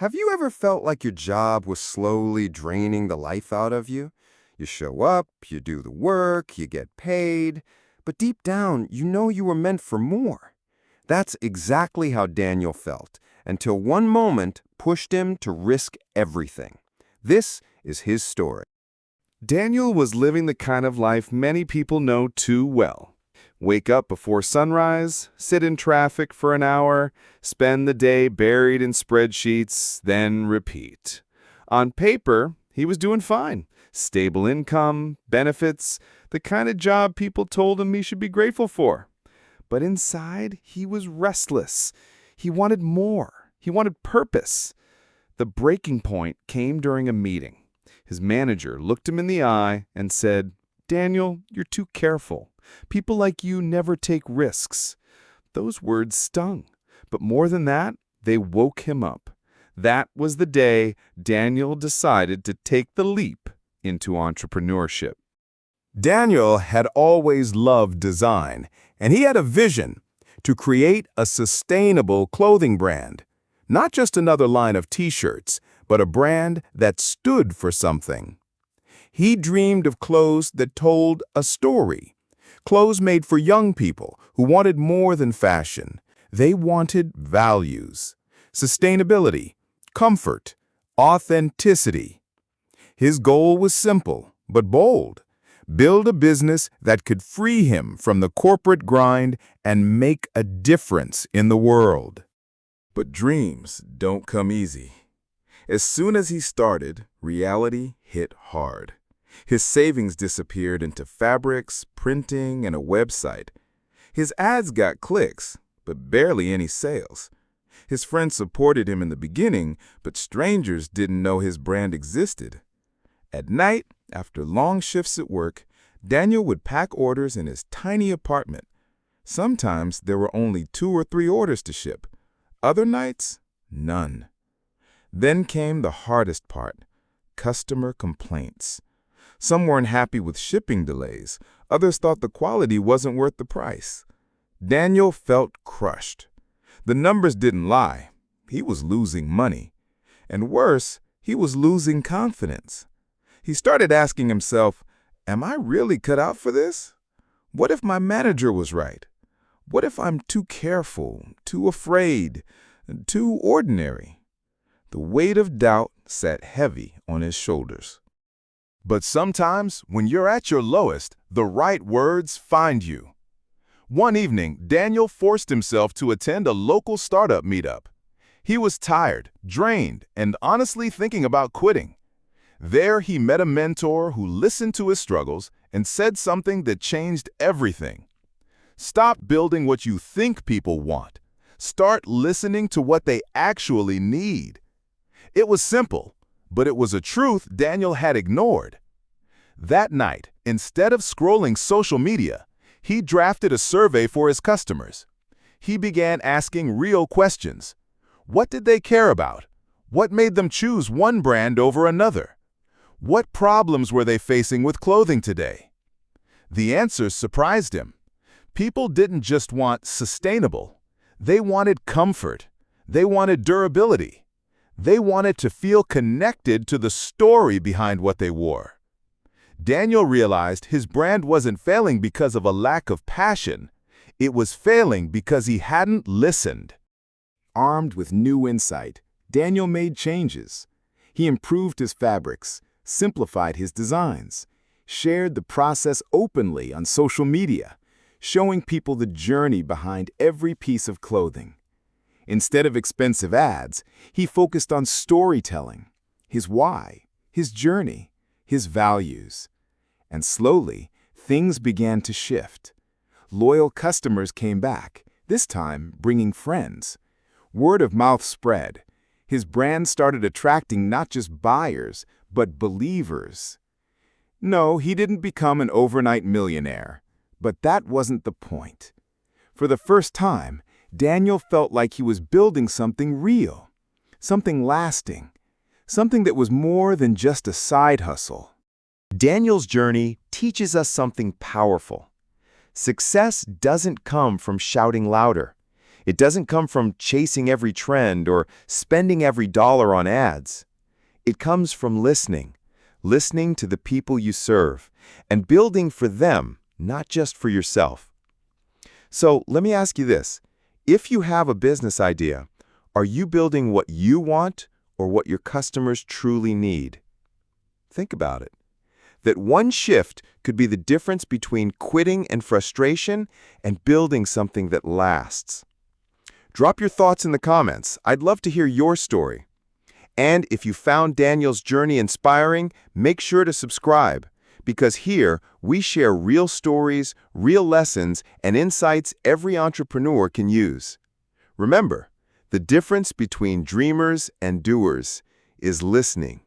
Have you ever felt like your job was slowly draining the life out of you? You show up, you do the work, you get paid, but deep down, you know you were meant for more. That's exactly how Daniel felt, until one moment pushed him to risk everything. This is his story. Daniel was living the kind of life many people know too well. Wake up before sunrise, sit in traffic for an hour, spend the day buried in spreadsheets, then repeat. On paper, he was doing fine. Stable income, benefits, the kind of job people told him he should be grateful for. But inside, he was restless. He wanted more. He wanted purpose. The breaking point came during a meeting. His manager looked him in the eye and said, "Daniel, you're too careful. People like you never take risks." Those words stung. But more than that, they woke him up. That was the day Daniel decided to take the leap into entrepreneurship. Daniel had always loved design, and he had a vision to create a sustainable clothing brand. Not just another line of t-shirts, but a brand that stood for something. He dreamed of clothes that told a story. Clothes made for young people who wanted more than fashion. They wanted values, sustainability, comfort, authenticity. His goal was simple but bold. Build a business that could free him from the corporate grind and make a difference in the world. But dreams don't come easy. As soon as he started, reality hit hard. His savings disappeared into fabrics, printing, and a website. His ads got clicks, but barely any sales. His friends supported him in the beginning, but strangers didn't know his brand existed. At night, after long shifts at work, Daniel would pack orders in his tiny apartment. Sometimes there were only 2 or 3 orders to ship. Other nights, none. Then came the hardest part, customer complaints. Some weren't happy with shipping delays. Others thought the quality wasn't worth the price. Daniel felt crushed. The numbers didn't lie. He was losing money. And worse, he was losing confidence. He started asking himself, am I really cut out for this? What if my manager was right? What if I'm too careful, too afraid, too ordinary? The weight of doubt sat heavy on his shoulders. But sometimes, when you're at your lowest, the right words find you. One evening, Daniel forced himself to attend a local startup meetup. He was tired, drained, and honestly thinking about quitting. There, he met a mentor who listened to his struggles and said something that changed everything. Stop building what you think people want. Start listening to what they actually need. It was simple, but it was a truth Daniel had ignored. That night, instead of scrolling social media, he drafted a survey for his customers. He began asking real questions. What did they care about? What made them choose one brand over another? What problems were they facing with clothing today? The answers surprised him. People didn't just want sustainable. They wanted comfort. They wanted durability. They wanted to feel connected to the story behind what they wore. Daniel realized his brand wasn't failing because of a lack of passion. It was failing because he hadn't listened. Armed with new insight, Daniel made changes. He improved his fabrics, simplified his designs, shared the process openly on social media, showing people the journey behind every piece of clothing. Instead of expensive ads, he focused on storytelling, his why, his journey, his values. And slowly, things began to shift. Loyal customers came back, this time bringing friends. Word of mouth spread. His brand started attracting not just buyers, but believers. No, he didn't become an overnight millionaire, but that wasn't the point. For the first time, Daniel felt like he was building something real, something lasting, something that was more than just a side hustle. Daniel's journey teaches us something powerful. Success doesn't come from shouting louder. It doesn't come from chasing every trend or spending every dollar on ads. It comes from listening to the people you serve, and building for them, not just for yourself. So let me ask you this. If you have a business idea, are you building what you want or what your customers truly need? Think about it. That one shift could be the difference between quitting and frustration and building something that lasts. Drop your thoughts in the comments. I'd love to hear your story. And if you found Daniel's journey inspiring, make sure to subscribe, because here we share real stories, real lessons, and insights every entrepreneur can use. Remember, the difference between dreamers and doers is listening.